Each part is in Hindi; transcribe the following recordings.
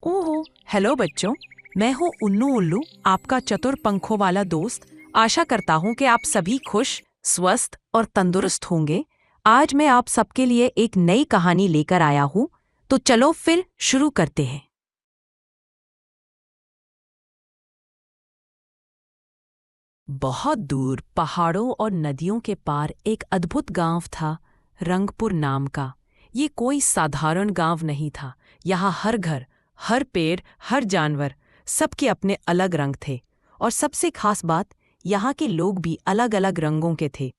ओहो, हेलो बच्चों। मैं हूँ उन्नू उल्लू, आपका चतुर पंखों वाला दोस्त। आशा करता हूँ कि आप सभी खुश, स्वस्थ और तंदुरुस्त होंगे। आज मैं आप सबके लिए एक नई कहानी लेकर आया हूँ, तो चलो फिर शुरू करते हैं। बहुत दूर पहाड़ों और नदियों के पार एक अद्भुत गांव था, रंगपुर नाम का। ये कोई साधारण गांव नहीं था। यहाँ हर घर, हर पेड़, हर जानवर, सबके अपने अलग रंग थे। और सबसे खास बात, यहाँ के लोग भी अलग अलग रंगों के थे।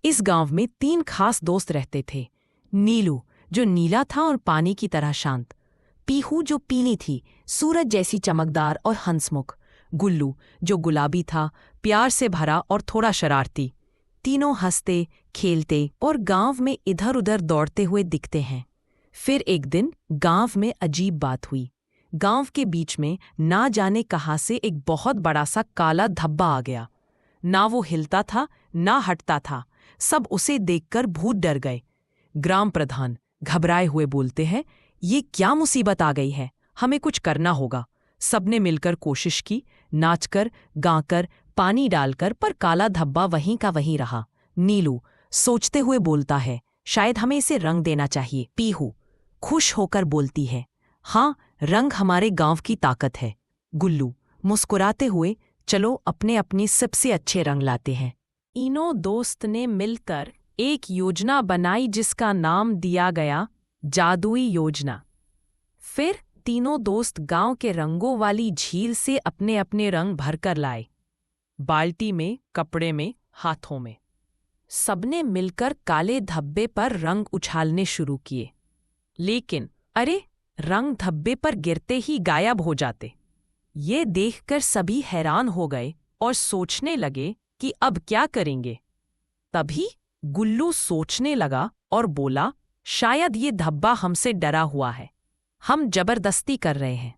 इस गांव में 3 खास दोस्त रहते थे। नीलू, जो नीला था और पानी की तरह शांत। पीहू, जो पीली थी, सूरज जैसी चमकदार और हंसमुख। गुल्लू, जो गुलाबी था, प्यार से भरा और थोड़ा शरारती। तीनों हंसते, खेलते और गांव में इधर उधर दौड़ते हुए दिखते हैं। फिर एक दिन गांव में अजीब बात हुई। गांव के बीच में ना जाने कहाँ से एक बहुत बड़ा सा काला धब्बा आ गया। ना वो हिलता था, ना हटता था। सब उसे देखकर भूत डर गए। ग्राम प्रधान घबराए हुए बोलते हैं, ये क्या मुसीबत आ गई है, हमें कुछ करना होगा। सबने मिलकर कोशिश की, नाचकर, गाकर, पानी डालकर, पर काला धब्बा वहीं का वहीं रहा। नीलू सोचते हुए बोलता है, शायद हमें इसे रंग देना चाहिए। पीहू खुश होकर बोलती है, हाँ, रंग हमारे गांव की ताकत है। गुल्लू मुस्कुराते हुए, चलो अपने अपने सबसे अच्छे रंग लाते हैं। तीनों दोस्त ने मिलकर एक योजना बनाई जिसका नाम दिया गया जादुई योजना। फिर तीनों दोस्त गांव के रंगों वाली झील से अपने अपने रंग भरकर लाए। बाल्टी में, कपड़े में, हाथों में। सबने मिलकर काले धब्बे पर रंग उछालने शुरू किए। लेकिन अरे, रंग धब्बे पर गिरते ही गायब हो जाते। ये देखकर सभी हैरान हो गए और सोचने लगे कि अब क्या करेंगे। तभी गुल्लू सोचने लगा और बोला, शायद ये धब्बा हमसे डरा हुआ है, हम जबरदस्ती कर रहे हैं।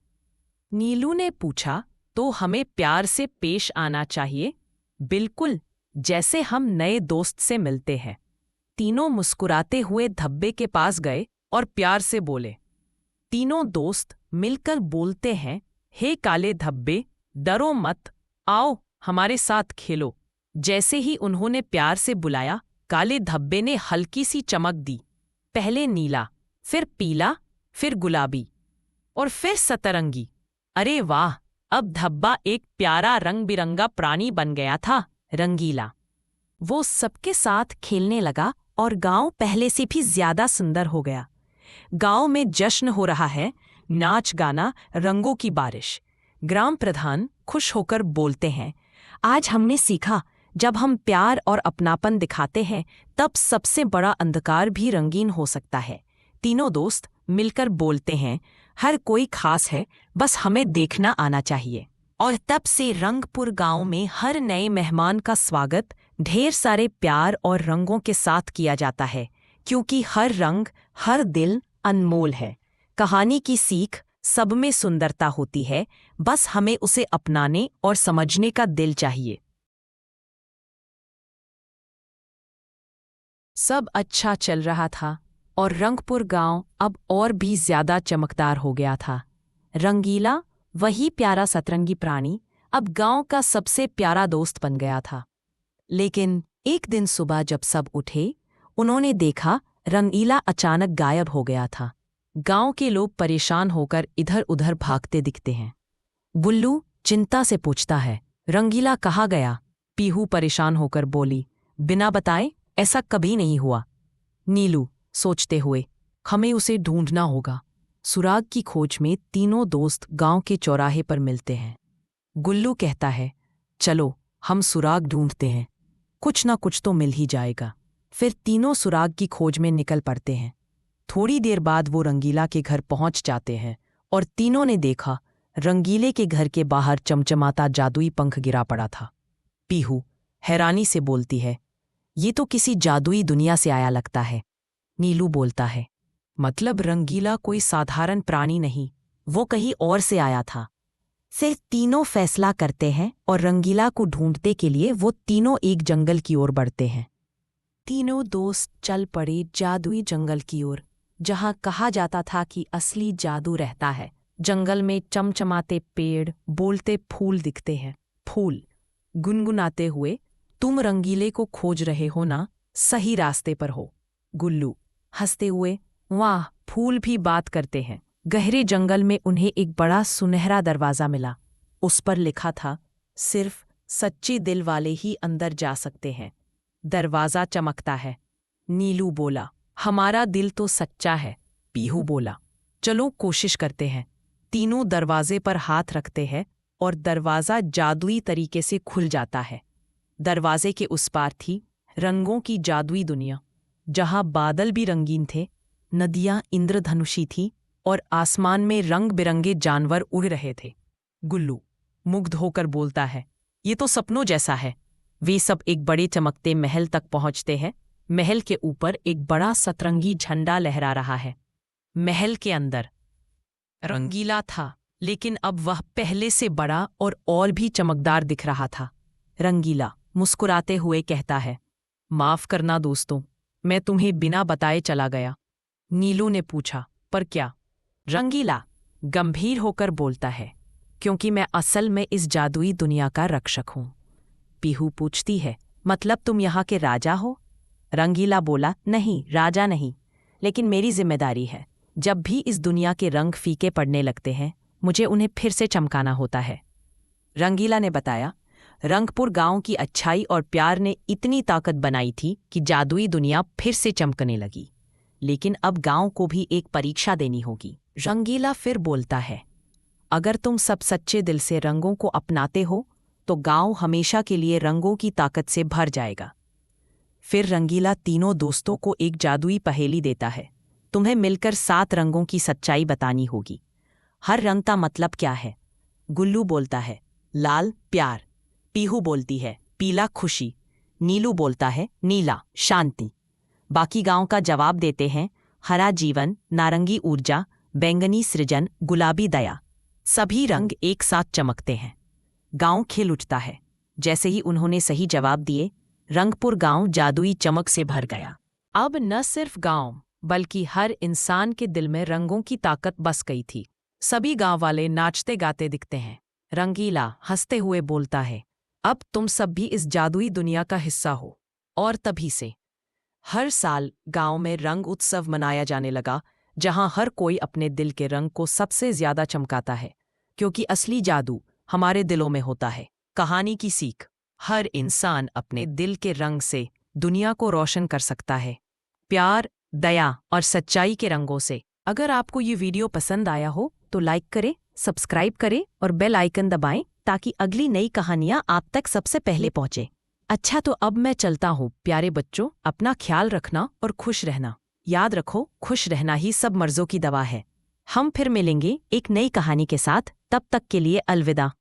नीलू ने पूछा, तो हमें प्यार से पेश आना चाहिए, बिल्कुल जैसे हम नए दोस्त से मिलते हैं। तीनों मुस्कुराते हुए धब्बे के पास गए और प्यार से बोले। तीनों दोस्त मिलकर बोलते हैं, हे काले धब्बे, डरो मत, आओ हमारे साथ खेलो। जैसे ही उन्होंने प्यार से बुलाया, काले धब्बे ने हल्की सी चमक दी। पहले नीला, फिर पीला, फिर गुलाबी और फिर सतरंगी। अरे वाह, अब धब्बा एक प्यारा रंग बिरंगा प्राणी बन गया था, रंगीला। वो सबके साथ खेलने लगा और गांव पहले से भी ज्यादा सुंदर हो गया। गांव में जश्न हो रहा है, नाच गाना, रंगों की बारिश। ग्राम प्रधान खुश होकर बोलते हैं, आज हमने सीखा, जब हम प्यार और अपनापन दिखाते हैं, तब सबसे बड़ा अंधकार भी रंगीन हो सकता है। तीनों दोस्त मिलकर बोलते हैं, हर कोई खास है, बस हमें देखना आना चाहिए। और तब से रंगपुर गांव में हर नए मेहमान का स्वागत ढेर सारे प्यार और रंगों के साथ किया जाता है, क्योंकि हर रंग, हर दिल अनमोल है। कहानी की सीख सब में सुंदरता होती है, बस हमें उसे अपनाने और समझने का दिल चाहिए। सब अच्छा चल रहा था और रंगपुर गांव अब और भी ज्यादा चमकदार हो गया था। रंगीला, वही प्यारा सतरंगी प्राणी, अब गांव का सबसे प्यारा दोस्त बन गया था। लेकिन एक दिन सुबह जब सब उठे, उन्होंने देखा रंगीला अचानक गायब हो गया था। गांव के लोग परेशान होकर इधर उधर भागते दिखते हैं। गुल्लू चिंता से पूछता है, रंगीला कहाँ गया? पीहू परेशान होकर बोली, बिना बताए ऐसा कभी नहीं हुआ। नीलू सोचते हुए, हमें उसे ढूंढना होगा। सुराग की खोज में तीनों दोस्त गांव के चौराहे पर मिलते हैं। गुल्लू कहता है, चलो हम सुराग ढूंढते हैं, कुछ ना कुछ तो मिल ही जाएगा। फिर तीनों सुराग की खोज में निकल पड़ते हैं। थोड़ी देर बाद वो रंगीला के घर पहुंच जाते हैं और तीनों ने देखा, रंगीले के घर के बाहर चमचमाता जादुई पंख गिरा पड़ा था। पीहू हैरानी से बोलती है, ये तो किसी जादुई दुनिया से आया लगता है। नीलू बोलता है, मतलब रंगीला कोई साधारण प्राणी नहीं, वो कहीं और से आया था। फिर तीनों फैसला करते हैं और रंगीला को ढूंढने के लिए वो तीनों एक जंगल की ओर बढ़ते हैं। तीनों दोस्त चल पड़े जादुई जंगल की ओर, जहां कहा जाता था कि असली जादू रहता है। जंगल में चमचमाते पेड़, बोलते फूल दिखते हैं। फूल गुनगुनाते हुए, तुम रंगीले को खोज रहे हो ना, सही रास्ते पर हो। गुल्लू हंसते हुए, वाह, फूल भी बात करते हैं। गहरे जंगल में उन्हें एक बड़ा सुनहरा दरवाज़ा मिला। उस पर लिखा था, सिर्फ सच्चे दिल वाले ही अंदर जा सकते हैं। दरवाज़ा चमकता है। नीलू बोला, हमारा दिल तो सच्चा है। पीहू बोला, चलो कोशिश करते हैं। तीनों दरवाजे पर हाथ रखते हैं और दरवाज़ा जादुई तरीके से खुल जाता है। दरवाजे के उस पार थी रंगों की जादुई दुनिया, जहाँ बादल भी रंगीन थे, नदियाँ इंद्रधनुषी थीं और आसमान में रंग बिरंगे जानवर उड़ रहे थे। गुल्लू मुग्ध होकर बोलता है, ये तो सपनों जैसा है। वे सब एक बड़े चमकते महल तक पहुंचते हैं। महल के ऊपर एक बड़ा सतरंगी झंडा लहरा रहा है। महल के अंदर रंगीला था, लेकिन अब वह पहले से बड़ा और भी चमकदार दिख रहा था। रंगीला मुस्कुराते हुए कहता है, माफ करना दोस्तों, मैं तुम्हें बिना बताए चला गया। नीलू ने पूछा, पर क्या? रंगीला गंभीर होकर बोलता है, क्योंकि मैं असल में इस जादुई दुनिया का रक्षक हूं। पीहू पूछती है, मतलब तुम यहाँ के राजा हो? रंगीला बोला, नहीं, राजा नहीं, लेकिन मेरी जिम्मेदारी है। जब भी इस दुनिया के रंग फीके पड़ने लगते हैं, मुझे उन्हें फिर से चमकाना होता है। रंगीला ने बताया, रंगपुर गांव की अच्छाई और प्यार ने इतनी ताकत बनाई थी कि जादुई दुनिया फिर से चमकने लगी। लेकिन अब गांव को भी एक परीक्षा देनी होगी। रंगीला फिर बोलता है, अगर तुम सब सच्चे दिल से रंगों को अपनाते हो तो गांव हमेशा के लिए रंगों की ताकत से भर जाएगा। फिर रंगीला तीनों दोस्तों को एक जादुई पहेली देता है, तुम्हें मिलकर 7 रंगों की सच्चाई बतानी होगी। हर रंग का मतलब क्या है? गुल्लू बोलता है, लाल प्यार। पीहू बोलती है, पीला खुशी। नीलू बोलता है, नीला शांति। बाकी गांव का जवाब देते हैं, हरा जीवन, नारंगी ऊर्जा, बैंगनी सृजन, गुलाबी दया। सभी रंग एक साथ चमकते हैं। गांव खिल उठता है। जैसे ही उन्होंने सही जवाब दिए, रंगपुर गांव जादुई चमक से भर गया। अब न सिर्फ गांव बल्कि हर इंसान के दिल में रंगों की ताकत बस गई थी। सभी गांव वाले नाचते गाते दिखते हैं। रंगीला हंसते हुए बोलता है, अब तुम सब भी इस जादुई दुनिया का हिस्सा हो। और तभी से हर साल गांव में रंग उत्सव मनाया जाने लगा, जहां हर कोई अपने दिल के रंग को सबसे ज्यादा चमकाता है, क्योंकि असली जादू हमारे दिलों में होता है। कहानी की सीख, हर इंसान अपने दिल के रंग से दुनिया को रोशन कर सकता है, प्यार, दया और सच्चाई के रंगों से। अगर आपको ये वीडियो पसंद आया हो तो लाइक करें, सब्सक्राइब करें और बेल आइकन दबाएं ताकि अगली नई कहानियां आप तक सबसे पहले पहुंचे। अच्छा, तो अब मैं चलता हूँ। प्यारे बच्चों, अपना ख्याल रखना और खुश रहना। याद रखो, खुश रहना ही सब मर्जों की दवा है। हम फिर मिलेंगे एक नई कहानी के साथ। तब तक के लिए अलविदा।